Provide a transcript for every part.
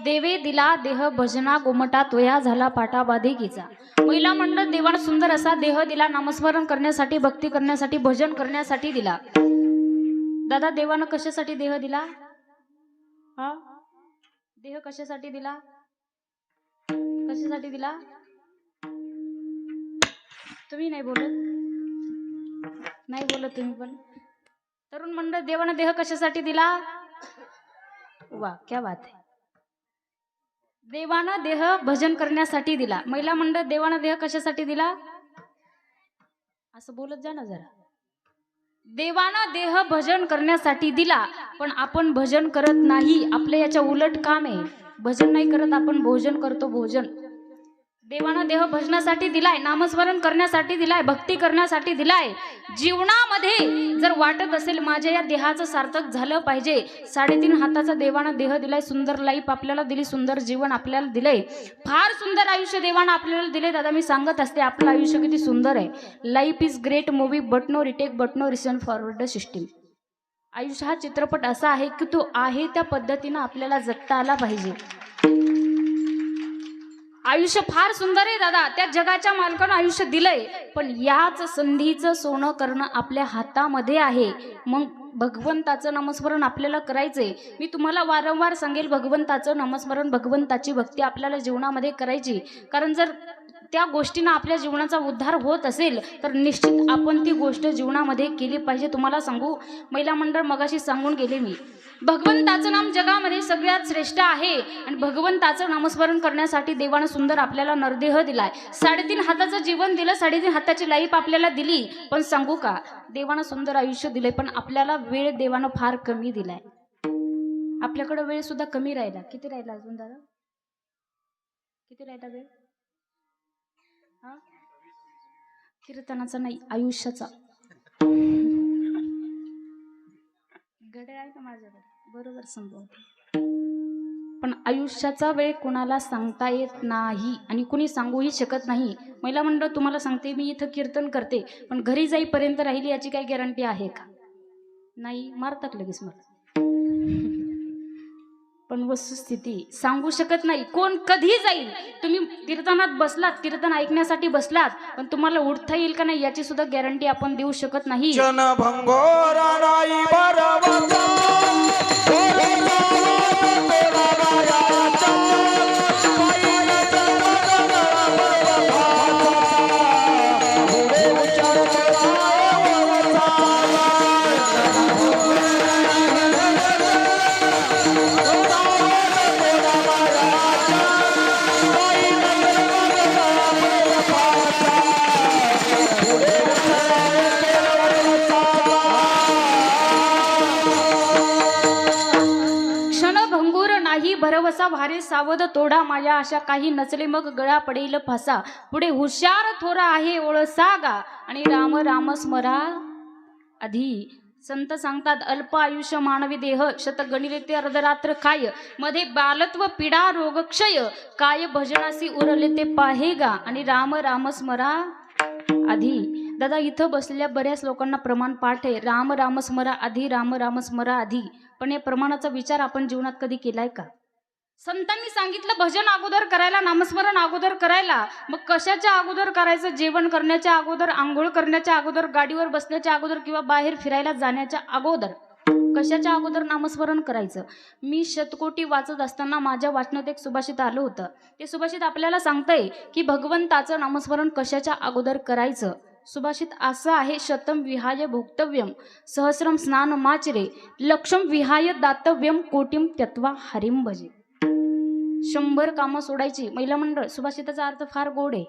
देवे दिला देह भजना गोमटा त्वया झाला पाटा बाधिकीचा। महिला मंडळ देवाने सुंदर असा देह दिला, नामस्मरण करण्यासाठी, भक्ती करण्यासाठी, भजन करण्यासाठी दिला। दादा देवानं कशासाठी देह दिला? हा, देह कशासाठी दिला? कशासाठी दिला? तुम्ही नाही बोलत, नाही बोलत तुम्ही पण। तरुण मंडळ देवानं देह कशासाठी दिला? वा क्या बात है। देवानं देह भजन करण्यासाठी दिला। महिला मंडळ देवानं देह कशासाठी दिला? असं बोलत जा ना जरा। देवानं देह भजन करण्यासाठी दिला, पण आपण भजन करत नाही। आपल्या याच्या उलट काम आहे, भजन नाही करत आपण, भोजन करतो। भोजन देवानं देह भजनासाठी दिलाय, नामस्मरण करण्यासाठी दिलाय, भक्ती करण्यासाठी दिलाय। जीवनामध्ये जर वाटत असेल माझ्या या देहाचं सार्थक झालं पाहिजे, 3.5 हाताचा देवानं देह दिलाय, सुंदर लाईफ आपल्याला दिली, सुंदर जीवन आपल्याला दिलंय, फार सुंदर आयुष्य देवानं आपल्याला दिले। दादा मी सांगत असते आपलं आयुष्य किती सुंदर आहे। Life is great movie but no retake but no reason forward system. आयुष्य हा चित्रपट असा आहे की तो आहे त्या पद्धतीनं आपल्याला जगता आला पाहिजे। आयुष्य फार सुंदर आहे दादा, त्या जगाच्या मालकानं आयुष्य दिलंय, पण याच संधीचं सोनं करणं आपल्या हातामध्ये आहे। मग भगवंताचं नामस्मरण आपल्याला करायचंय। मी तुम्हाला वारंवार सांगेल, भगवंताचं नामस्मरण, भगवंताची भक्ती आपल्याला जीवनामध्ये करायची। कारण जर त्या गोष्टीनं आपल्या जीवनाचा उद्धार होत असेल तर निश्चित आपण ती गोष्ट जीवनामध्ये केली पाहिजे। तुम्हाला सांगू, महिला मंडळ मगाशी सांगून गेले मी, भगवंताचं नाम जगामध्ये सगळ्यात श्रेष्ठ आहे आणि भगवंताचं नामस्मरण करण्यासाठी देवानं सुंदर आपल्याला नरदेह दिलाय, 3.5 हाताचं जीवन दिलं, 3.5 हाताची लाईफ आपल्याला दिली। पण सांगू का, देवानं सुंदर आयुष्य दिलंय, पण आपल्याला वेळ देवानं फार कमी दिलाय। आपल्याकडे वेळ सुद्धा कमी राहिला। किती राहिला अजून दादा? किती राहिला वेळ? हा, कीर्तनाचा नाही, आयुष्याचा। गडे आहे का माझ्याकडे? बरोबर समजवते, पण आयुष्याचा वेळ कोणाला सांगता येत नाही आणि कुणी सांगूही शकत नाही। महिला मंडळ तुम्हाला सांगते, मी इथं कीर्तन करते, पण घरी जाईपर्यंत राहिली याची काही गॅरंटी आहे का? नाही, मारतात लगेच मला। पण वस्तुस्थिती सांगू शकत नाही, कोण कधी जाईल। तुम्ही कीर्तनात बसलात, कीर्तन ऐकण्यासाठी बसलात, पण तुम्हाला उठता येईल का नाही याची सुद्धा गॅरंटी आपण देऊ शकत नाही। जनभंगोरा नाही बरवता भरवसा भारी सावध तोडा माया, अशा काही नचले मग गळा पडेल फासा। पुढे हुशार थोरा आहे ओळसा गा आणि राम राम स्मरा आधी। संत सांगतात अल्प आयुष्य मानवी देह, शत गणिले ते अर्धरात्र काय, मध्ये बालत्व पीडा रोग क्षय, काय भजनासी उरले ते पाहेगा आणि राम राम स्मरा आधी। दादा इथं बसलेल्या बऱ्याच लोकांना प्रमाण पाठ आहे, राम राम स्मरा आधी, राम राम स्मरा आधी, पण या प्रमाणाचा विचार आपण जीवनात कधी केलाय का? संतांनी सांगितलं भजन अगोदर करायला, नामस्मरण अगोदर करायला, मग कशाच्या अगोदर करायचं? जेवण करण्याच्या अगोदर, आंघोळ करण्याच्या अगोदर, गाडीवर बसण्याच्या अगोदर किंवा बाहेर फिरायला जाण्याच्या अगोदर। कशाच्या अगोदर नामस्मरण करायचं? मी शतकोटी वाचत असताना माझ्या वाचनात एक सुभाषित आलं होतं। ते सुभाषित आपल्याला सांगतंय की भगवंताचं नामस्मरण कशाच्या अगोदर करायचं। सुभाषित असं आहे, शतम विहाय भोक्तव्यम सहस्रम स्नान माचरे, लक्षम विहाय दातव्यम कोटिम त्यक्त्वा हरिम भजे। 100 कामं सोडायची। महिला मंडळ सुभाषिताचा अर्थ फार गोड आहे।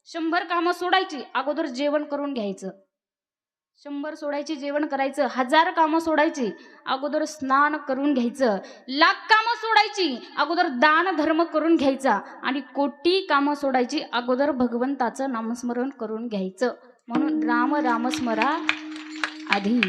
100 कामं सोडायची, अगोदर जेवण करून घ्यायचं। 100 सोडायची, जेवण करायचं। 1000 कामं सोडायची, अगोदर स्नान करून घ्यायचं। 1,00,000 कामं सोडायची, अगोदर दान धर्म करून घ्यायचा आणि कोटी कामं सोडायची, अगोदर भगवंताचं नामस्मरण करून घ्यायचं। म्हणून राम राम स्मरा आधी।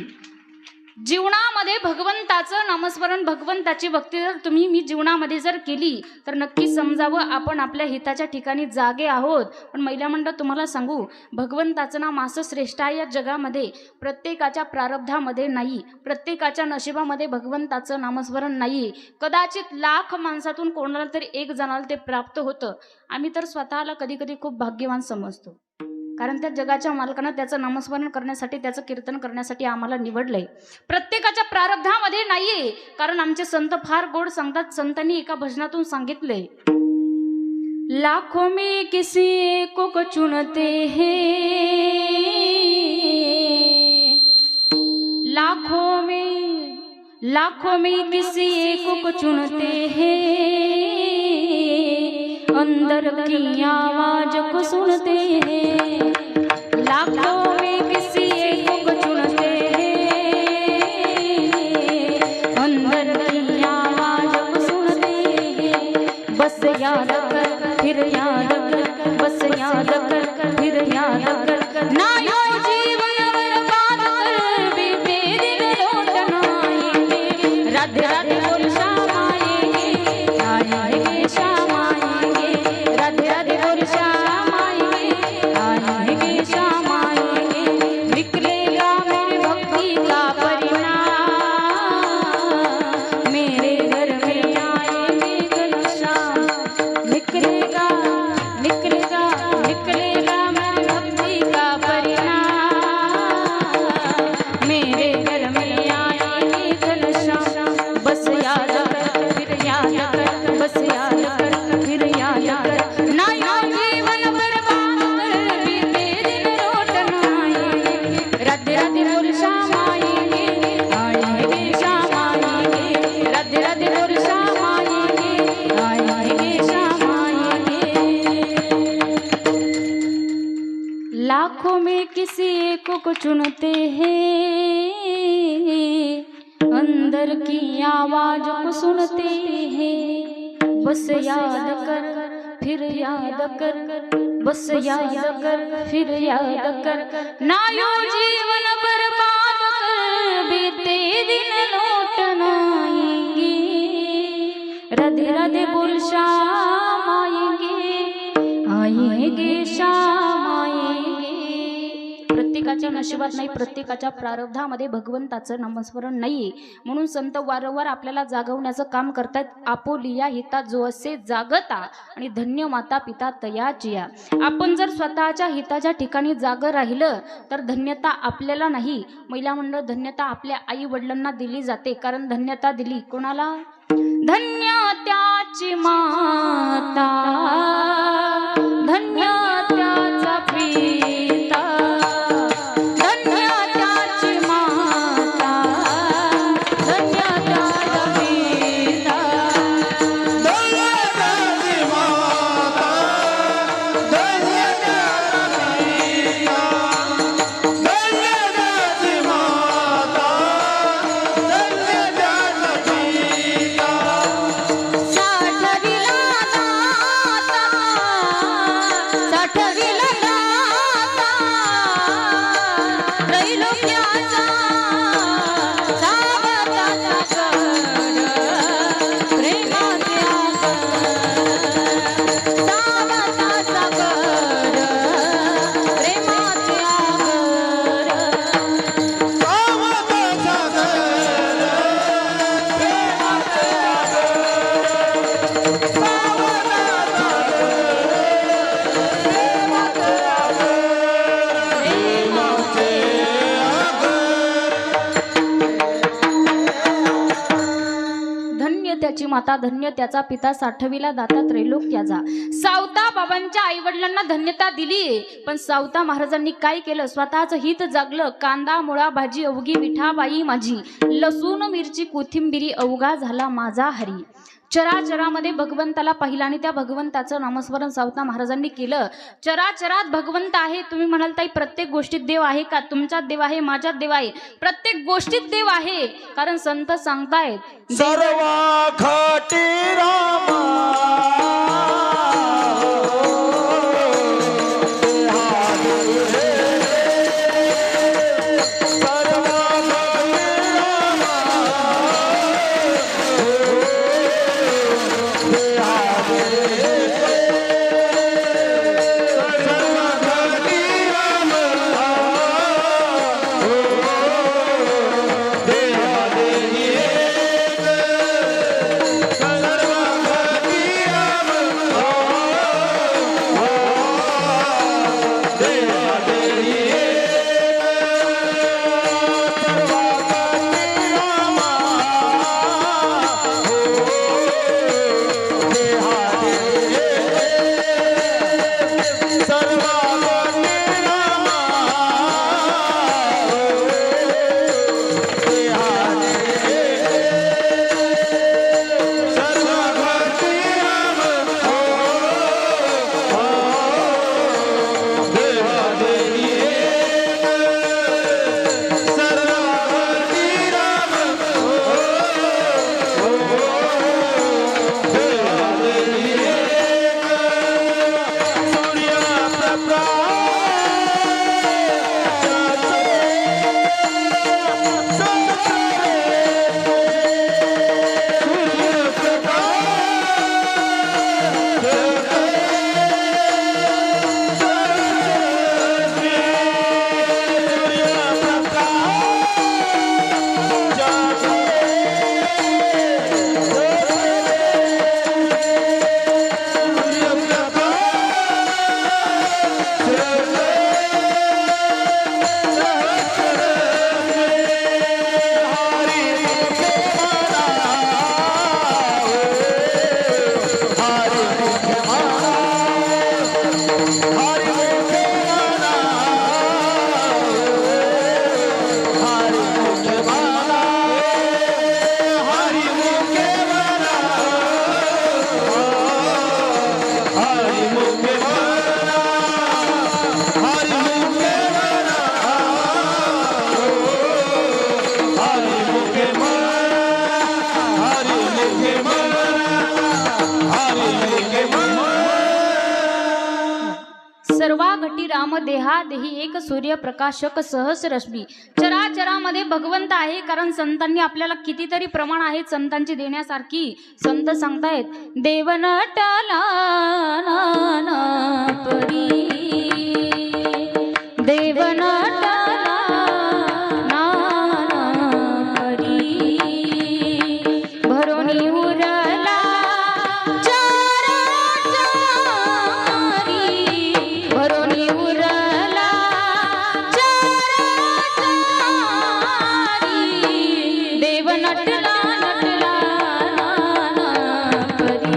जीवनामध्ये भगवंताचं नामस्मरण, भगवंताची भक्ती जर तुम्ही मी जीवनामध्ये जर केली तर नक्की समजावं आपण आपल्या हिताच्या ठिकाणी जागे आहोत. पण महिला मंडळ तुम्हाला सांगू, भगवंताचं नाम असं श्रेष्ठ आहे या जगामध्ये. प्रत्येकाच्या प्रारब्धामध्ये नाही, प्रत्येकाच्या नशिबामध्ये भगवंताचं नामस्मरण नाही. कदाचित लाख माणसातून कोणाला तरी एक जणाला ते प्राप्त होतं. आम्ही तर स्वतःला कधी कधी खूप भाग्यवान समजतो, कारण त्या जगाच्या मालकानं त्याचं नामस्मरण करण्यासाठी, त्याचं कीर्तन करण्यासाठी आम्हाला निवडलंय. प्रत्येकाच्या प्रारब्धामध्ये नाहीये, कारण आमचे संत फार गोड सांगतात. संतांनी एका भजनातून सांगितलंय, लाखों में किसी एको को चुनते हैं, लाखों में किसी एको को चुनते हैं, अंदर की आवाज को सुनते हैं, लाखों में किसी एको को चुनते हैं, अंदर की आवाज को सुनते हैं, बस याद कर फिर याद कर, बस याद कर फिर याद कर, ना यूं जीवन बर्बाद कर, बीते दिन लौट ना आएंगे, राधे राधे बोल श्याम आएंगे, आएंगे श्याम आएंगे, राधे राधे बोल श्याम आएंगे, आएंगे श्याम आएंगे, निकलेगा मेरी भक्ति का परिणाम, मेरे घर में आएंगे घनश्याम, निकलेगा निकलेगा निकलेगा मेरी भक्ति का परिणाम, मेरे घर में आएंगे घनश्याम, बस याद कर फिर याद कर, बस याद कर फिर याद कर, ना यूं जीवन बर्बाद कर, बीते दिन लौट ना आएंगे, राधे राधे बोल श्याम आएंगे, आएंगे श्याम आएंगे, राधे राधे बोल श्याम आएंगे, आएंगे श्याम आएंगे, लाखों में किसी एक को चुनते हैं, अंदर की आवाज को सुनते हैं, बस याद कर फिर याद कर, बस याद कर फिर याद कर, ना यूं जीवन बर्बाद कर, बीते दिन लौट ना आएंगे, राधे राधे बोल श्याम आएंगे, आएंगे श्याम आएंगे. प्रत्येकाच्या नशिबात नाही, प्रत्येकाच्या प्रारब्धामध्ये भगवंताचं नामस्मरण नाही. म्हणून संत वारंवार आपल्याला जागवण्याचं काम करतात. आपोलिया हिता जो असे जागता, आणि धन्य माता पिता तयाचिया. आपण जर स्वतःच्या हिताच्या ठिकाणी जाग राहिलं तर धन्यता आपल्याला नाही, महिला मंडळ, धन्यता आपल्या आई वडिलांना दिली जाते. कारण धन्यता दिली कोणाला? धन्य त्याची माता, धन्य त्याचा पिता, धन्य त्याची माता, धन्य त्याचा पिता, धन्य त्याची माता, धन्य त्याचा पिता, धन्य त्याची माता, धन्य त्याचा पिता. साठविला दाता, साठविला दाता, त्रैलोक्याचा सावताचा कर, प्रेमाचे आगर, सावताचा कर, प्रेमाचे आगर, सावताचा कर, प्रेमाचे आगर, सावताचा धन्य त्याची माता, धन्य त्याचा पिता, साठविला दाता त्रैलोक्याचा. सावता बाबांच्या आई वडिलांना धन्यता दिली, पण सावता महाराजांनी काय केलं? स्वतःचं हित जागलं. कांदा मुळा भाजी अवघी विठाबाई माझी, लसूण मिरची कोथिंबिरी अवघा झाला माझा हरी. चराचरामध्ये भगवंताला पाहिलं आणि त्या भगवंताचं नामस्मरण सावता महाराजांनी केलं. चराचरात भगवंत आहे. तुम्ही म्हणाल ताई प्रत्येक गोष्टीत देव आहे का? तुमच्यात देव आहे, माझ्यात देव आहे, प्रत्येक गोष्टीत देव आहे. कारण संत सांगतायत सर्व घटी रामा सर्व घटी सर्वा घटी राम देहा देही एक सूर्य प्रकाशक सहस रश्मी. चराचरामध्ये भगवंत आहे, कारण संतांनी आपल्याला कितीतरी प्रमाण आहेत संतांची देण्यासारखी. संत सांगतायत देव नटला नाना परी, देव नटला नाना परी, भरोनी उरला चराचरी, भरोनी उरला चराचरी, देव नटला नटला नाना परी,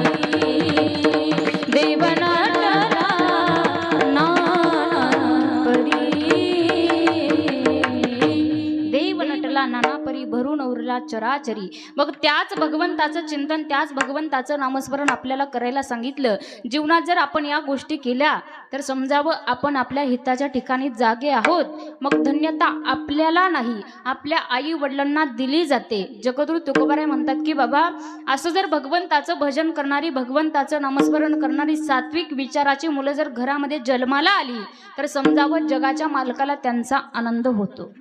देव नटला नाना परी, देव नटला नाना परी, भरून उरला चराचरी. मग त्याच भगवंताचं चिंतन, त्याच भगवंताचं नामस्मरण आपल्याला करायला सांगितलं. जीवनात जर आपण या गोष्टी केल्या तर समजावं आपण आपल्या हिताच्या ठिकाणी जागे आहोत. मग धन्यता आपल्याला नाही, आपल्या आई वडिलांना दिली जाते. जगद्गुरु तुकोबाराय म्हणतात की बाबा, असं जर भगवंताचं भजन करणारी, भगवंताचं नामस्मरण करणारी सात्विक विचाराची मुलं जर घरामध्ये जन्माला आली तर समजावं जगाच्या मालकाला त्यांचा आनंद होतो.